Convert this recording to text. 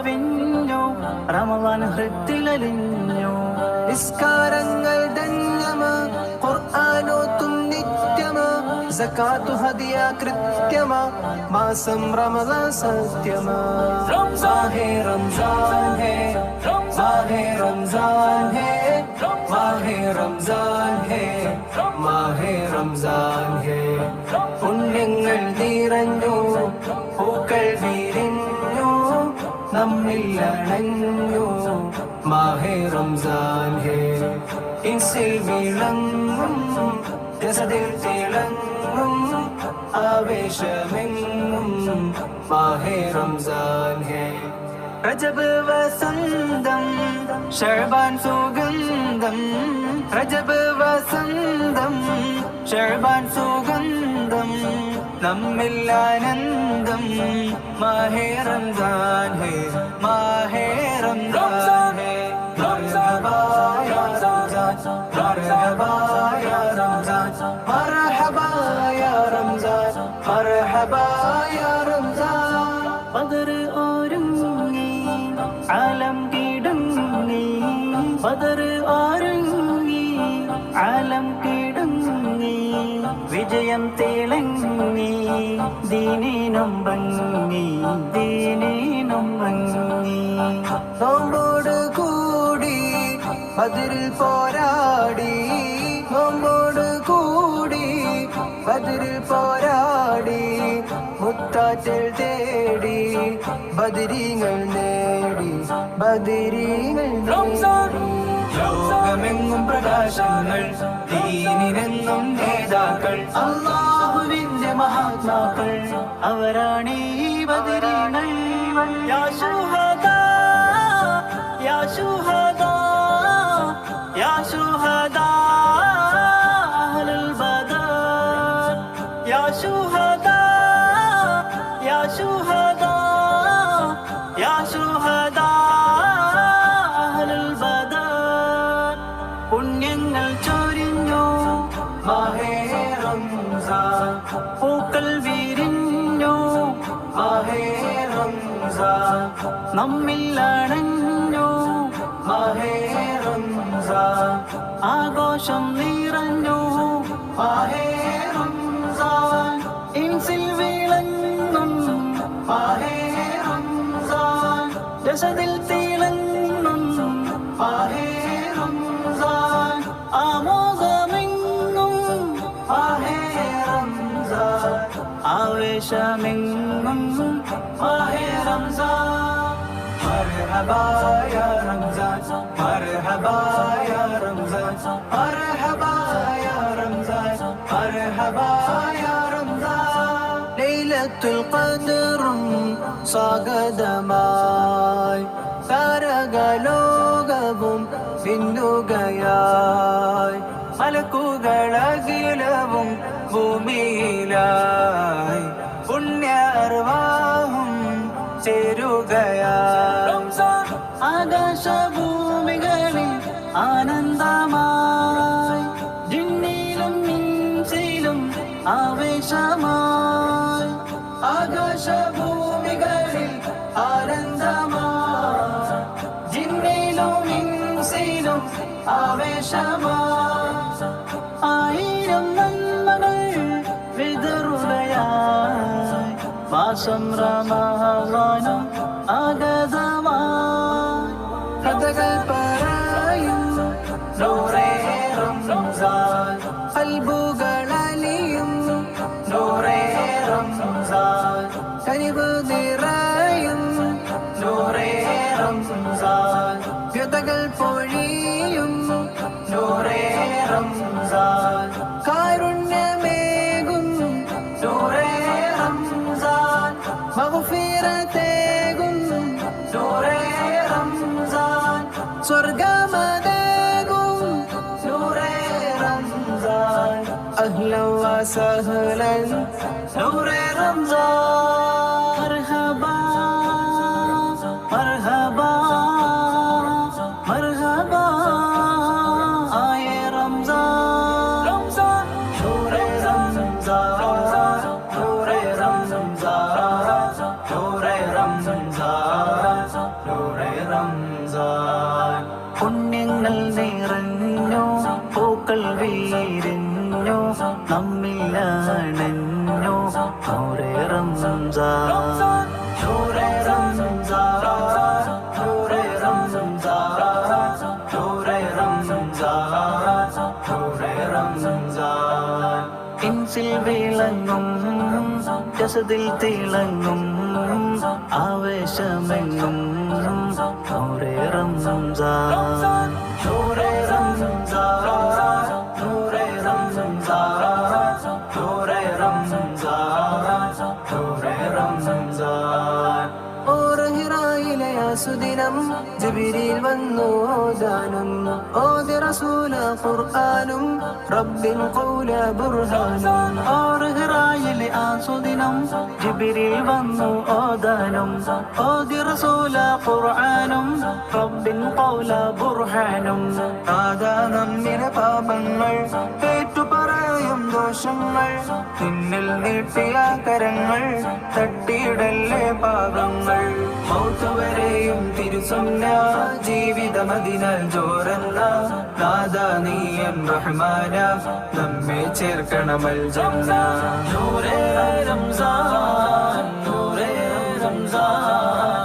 കവിഞ്ഞു റമളാൻ ഹൃത്തിലലിഞ്ഞു. നിസ്കാരങ്ങൾ ധന്യമ ഖുർആനോത്തും നിത്യമ സകാത്തു ഹദിയ കൃത്യമ മാസം റമളാൻ സത്യമ. മാഹേ റംസാൻ ഹേ മാഹേ റംസാൻ ഹേ മാഹേ റംസാൻ ഹേ മാഹേ റംസാൻ ഹേ. പുണ്യങ്ങൾ നിറഞ്ഞു പൂക്കൾ വിരിഞ്ഞു നമ്മിൽ അണഞ്ഞു മാഹേ റംസാൻ ഹേ. ഇൻസിൽ വിളങ്ങും ജസദിൽ തിളങ്ങും ആവേശമെങ്ങും മാഹേ റംസാൻ ഹേ. രജബ് വസന്തം ശഅബാൻ സുഗന്ധം രജബ് വസന്തം ശഅബാൻ സുഗന്ധം നമ്മിൽ ആനന്ദം മാഹേ റംസാൻ ഹേ മാഹേ റംസാൻ ഹേ. മർഹബാ യാ റംസാൻ മർഹബാ യാ റംസാൻ മർഹബാ യാ റംസാൻ മർഹബാ യാ റംസാൻ. ബദർ ഒരുങ്ങി ആലം കീഴടങ്ങി ബദർ ഒരുങ്ങി ആലം കീഴടങ്ങി വിജയം തിളങ്ങി ദീനിനും ഭംഗി ദീനിനും ഭംഗി. നോമ്പോട് കൂടി ബദറിൽ പോരാടി നോമ്പോട് കൂടി ബദറിൽ പോരാടി മുത്താറ്റൽ തേടി ബദരീങ്ങൾ നേടി ബദരീങ്ങൾ നേടി. ലോകമെങ്ങും പ്രകാശങ്ങൾ ദീനിനെന്നും നേതാക്കൾ അല്ലാഹുവിന്റെ മഹാത്മാക്കൾ അവരാണീ ബദരീങ്ങൾ. യാ ശുഹദാ യാ ശുഹദാ യാ ശുഹദാ അഹ്ലുൽ ബദർ യാ ശുഹദാ യാ ശുഹദാ യാ ശുഹദാ അഹ്ലുൽ ബദർ. പുണ്യങ്ങൾ ചൊരിഞ്ഞു മാഹേ റംസാൻ പൂക്കൾ വിരിഞ്ഞു മാഹേ റംസാൻ നമ്മിൽ അണഞ്ഞു മാഹേ റംസാൻ ആഘോഷം നിറഞ്ഞു മാഹേ റംസാൻ ഇൻസിൽ വിളങ്ങും മാഹേ റംസാൻ ജസദിൽ തിളങ്ങും മാഹേ റംസാൻ ആമോദമെങ്ങും മാഹേ റംസാൻ ആവേശമെങ്ങും മാഹേ റംസാൻ. മർഹബാ യാ റംസാൻ മർഹബാ യാ റംസാൻ മർഹബാ യാ റംസാൻ മർഹബാ യാ റംസാൻ. ലൈലത്തുൽ ഖദ്റും സ്വാഗതമായി താരകലോകവും ബിന്ദുകയായി മലക്കുകളഖിലവും ഭൂമിയിലായി പുണ്യാർവാഹും ചേരുകയായി. ആകാശഭൂമികളിൽ ആനന്ദമായി ജിന്നിലും ഇൻസിലും ആവേശമായി ആകാശഭൂമികളിൽ ആനന്ദമായി ജിന്നിലും ഇൻസിലും ആവേശമായി. ആയിരം നന്മകൾ വിതറുകയായി മാസം റമളാനും ആഗതമായി. കഥകൾ പറയും നൂറേ റംസാൻ ഖൽബുകളലിയും നൂറേ റംസാൻ കനിവ് നിറയും നൂറേ റംസാൻ വ്യതകൾ പൊഴിയും നൂറേ റംസാൻ കാരുണ്യമേകും നൂറേ റംസാൻ മഗ്ഫിറത്തേകും നൂറേ റംസാൻ സ്വർഗമതേകും നൂറേ റംസാൻ അഹ്ലൻ വസഹ്ലൻ നൂറേ റംസാൻ. മർഹബാ മർഹബാ മർഹബാ ആയേ റംസാൻ നൂറേ റംസാൻ നൂറേ റംസാൻ നൂറേ റംസാൻ റംസാൻ നൂറേ റംസാൻ നൂറേ റംസാൻ നൂറേ റംസാൻ നൂറേ റംസാൻ ഇൻസിൽ വിളങ്ങും ജസദിൽ തിളങ്ങും ആവേശമെങ്ങും നൂറേ റംസാൻ നൂറേ റംസാൻ നൂറേ റംസാൻ നൂറേ റംസാൻ നൂറേ റംസാൻ ഓർ ഹിറായിലെ സുദിനം ജിബ്രീൽ വന്നു ഓതാനും ഓതി റസൂല ഖുർആനും റബ്ബിൻ ഖൗല ബുർഹാനും ഓർ ഹിറായിലെ സുദിനം ജിബ്രീൽ വന്നു ഓതാനും ഓതി റസൂല ഖുർആനും റബ്ബിൻ ഖൗല ബുർഹാനും ആദാ നമ്മിലെ പാപങ്ങൾ ഏറ്റുപറയും ദോഷങ്ങൾ നിന്നിൽ നീട്ടിയ കരങ്ങൾ തട്ടിയിടല്ലേ പാപങ്ങൾ മൗത്തുവരെയും തിരുസുന്ന ജീവിതമതിനാൽ ജോറന്ന നാദാ നീയൻ റഹ്മാന നമ്മെ ചേർക്കണമൽ ജന്ന നൂറേ റംസാൻ നൂറേ റംസാൻ